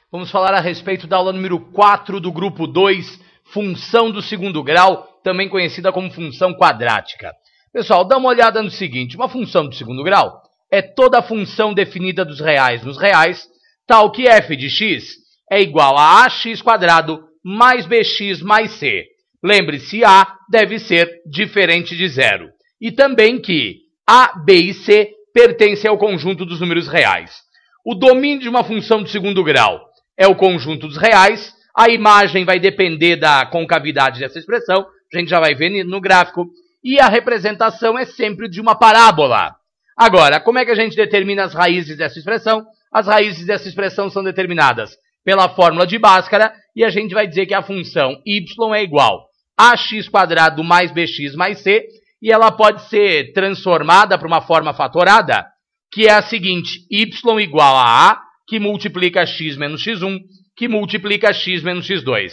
Vamos falar a respeito da aula número 4 do grupo 2, função do segundo grau, também conhecida como função quadrática. Pessoal, dá uma olhada no seguinte, uma função do segundo grau é toda a função definida dos reais nos reais, tal que f de x é igual a ax quadrado mais bx mais c. Lembre-se, a deve ser diferente de zero. E também que a, b e c pertencem ao conjunto dos números reais. O domínio de uma função do segundo grau é o conjunto dos reais, a imagem vai depender da concavidade dessa expressão, a gente já vai ver no gráfico, e a representação é sempre de uma parábola. Agora, como é que a gente determina as raízes dessa expressão? As raízes dessa expressão são determinadas pela fórmula de Bhaskara, e a gente vai dizer que a função y é igual a x quadrado mais bx mais c, e ela pode ser transformada para uma forma fatorada, que é a seguinte, y igual a que multiplica x menos x1, que multiplica x menos x2.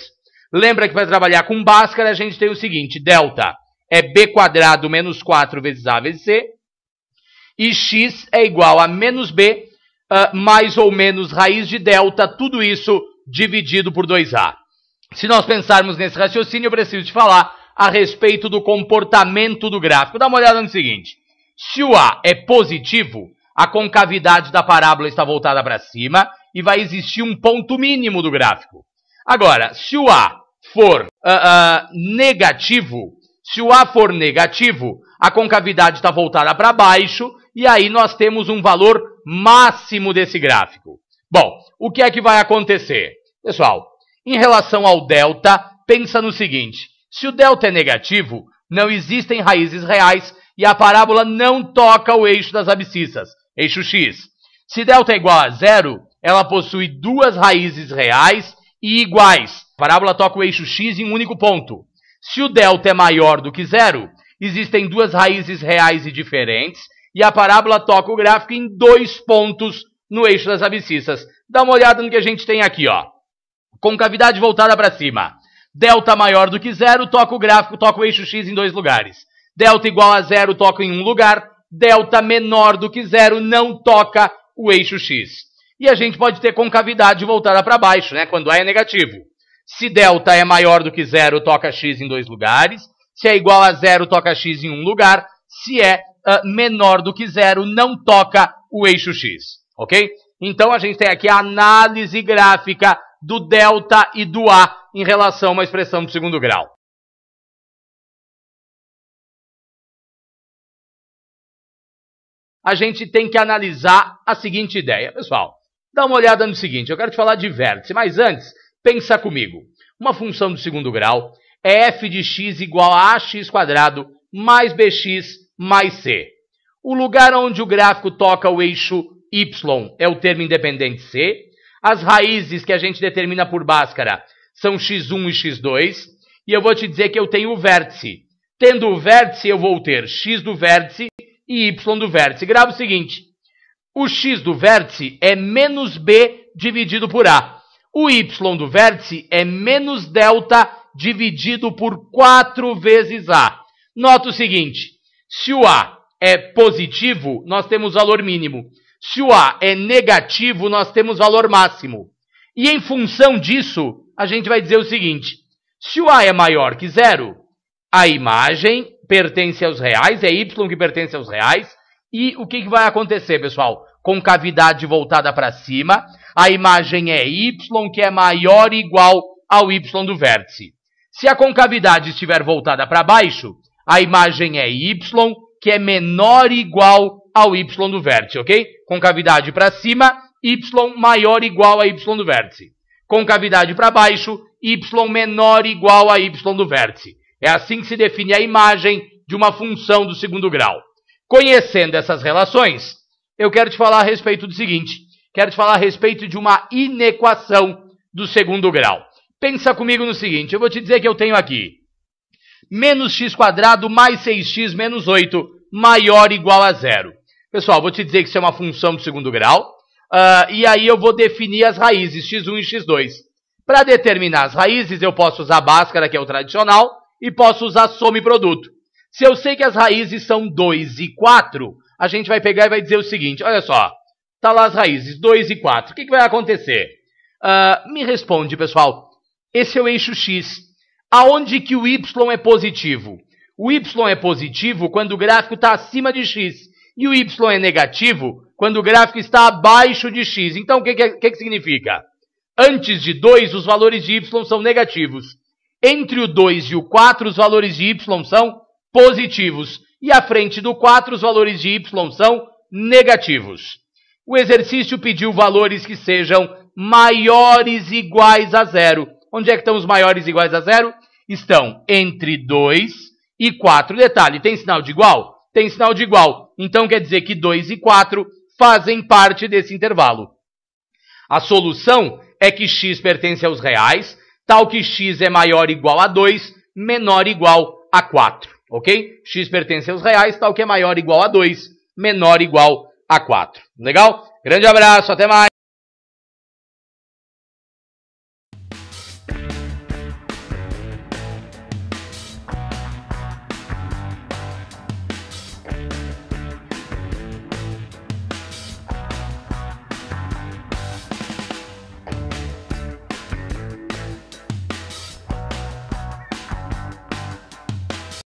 Lembra que para trabalhar com Bhaskara, a gente tem o seguinte, delta é b quadrado menos 4 vezes a vezes c, e x é igual a menos b, mais ou menos raiz de delta, tudo isso dividido por 2a. Se nós pensarmos nesse raciocínio, eu preciso te falar a respeito do comportamento do gráfico. Dá uma olhada no seguinte, se o a é positivo, a concavidade da parábola está voltada para cima e vai existir um ponto mínimo do gráfico. Agora, se o a for negativo, a concavidade está voltada para baixo e aí nós temos um valor máximo desse gráfico. Bom, o que é que vai acontecer? Pessoal, em relação ao delta, pensa no seguinte, se o delta é negativo, não existem raízes reais e a parábola não toca o eixo das abscissas, eixo x. Se delta é igual a zero, ela possui duas raízes reais e iguais. A parábola toca o eixo x em um único ponto. Se o delta é maior do que zero, existem duas raízes reais e diferentes e a parábola toca o gráfico em dois pontos no eixo das abscissas. Dá uma olhada no que a gente tem aqui, ó. Concavidade voltada para cima. Delta maior do que zero, toca o gráfico, toca o eixo x em dois lugares. Delta igual a zero, toca em um lugar. Delta menor do que zero, não toca o eixo x. E a gente pode ter concavidade voltada para baixo, né? Quando a é negativo. Se delta é maior do que zero, toca x em dois lugares. Se é igual a zero, toca x em um lugar. Se é menor do que zero, não toca o eixo x. Ok? Então a gente tem aqui a análise gráfica do delta e do a em relação a uma expressão do segundo grau. A gente tem que analisar a seguinte ideia. Pessoal, dá uma olhada no seguinte, eu quero te falar de vértice, mas antes, pensa comigo. Uma função do segundo grau é f de x igual a ax quadrado mais bx mais c. O lugar onde o gráfico toca o eixo y é o termo independente c. As raízes que a gente determina por Bhaskara são x1 e x2. E eu vou te dizer que eu tenho o vértice. Tendo o vértice, eu vou ter x do vértice e y do vértice. Grava o seguinte, o x do vértice é menos b dividido por a. O y do vértice é menos delta dividido por 4 vezes a. Nota o seguinte, se o a é positivo, nós temos valor mínimo. Se o a é negativo, nós temos valor máximo. E em função disso, a gente vai dizer o seguinte, se o a é maior que zero, a imagem pertence aos reais, é y que pertence aos reais, e o que vai acontecer, pessoal? Concavidade voltada para cima, a imagem é y que é maior ou igual ao y do vértice. Se a concavidade estiver voltada para baixo, a imagem é y que é menor ou igual ao y do vértice, ok? Concavidade para cima, y maior ou igual a y do vértice. Concavidade para baixo, y menor ou igual a y do vértice. É assim que se define a imagem de uma função do segundo grau. Conhecendo essas relações, eu quero te falar a respeito do seguinte. Quero te falar a respeito de uma inequação do segundo grau. Pensa comigo no seguinte, eu vou te dizer que eu tenho aqui menos x quadrado mais 6x menos 8 maior ou igual a zero. Pessoal, vou te dizer que isso é uma função do segundo grau. E aí eu vou definir as raízes, x1 e x2. Para determinar as raízes, eu posso usar Bhaskara, que é o tradicional, e posso usar soma e produto. Se eu sei que as raízes são 2 e 4, a gente vai pegar e vai dizer o seguinte, olha só, tá lá as raízes, 2 e 4. O que vai acontecer? Me responde, pessoal. Esse é o eixo X. Aonde que o Y é positivo? O Y é positivo quando o gráfico está acima de X. E o Y é negativo quando o gráfico está abaixo de X. Então, o que significa? Antes de 2, os valores de Y são negativos. Entre o 2 e o 4, os valores de Y são positivos. E à frente do 4, os valores de Y são negativos. O exercício pediu valores que sejam maiores ou iguais a 0. Onde é que estão os maiores e iguais a 0? Estão entre 2 e 4. Detalhe, tem sinal de igual? Tem sinal de igual. Então quer dizer que 2 e 4 fazem parte desse intervalo. A solução é que x pertence aos reais, tal que x é maior ou igual a 2, menor ou igual a 4. Ok? X pertence aos reais, tal que é maior ou igual a 2, menor ou igual a 4. Legal? Grande abraço, até mais!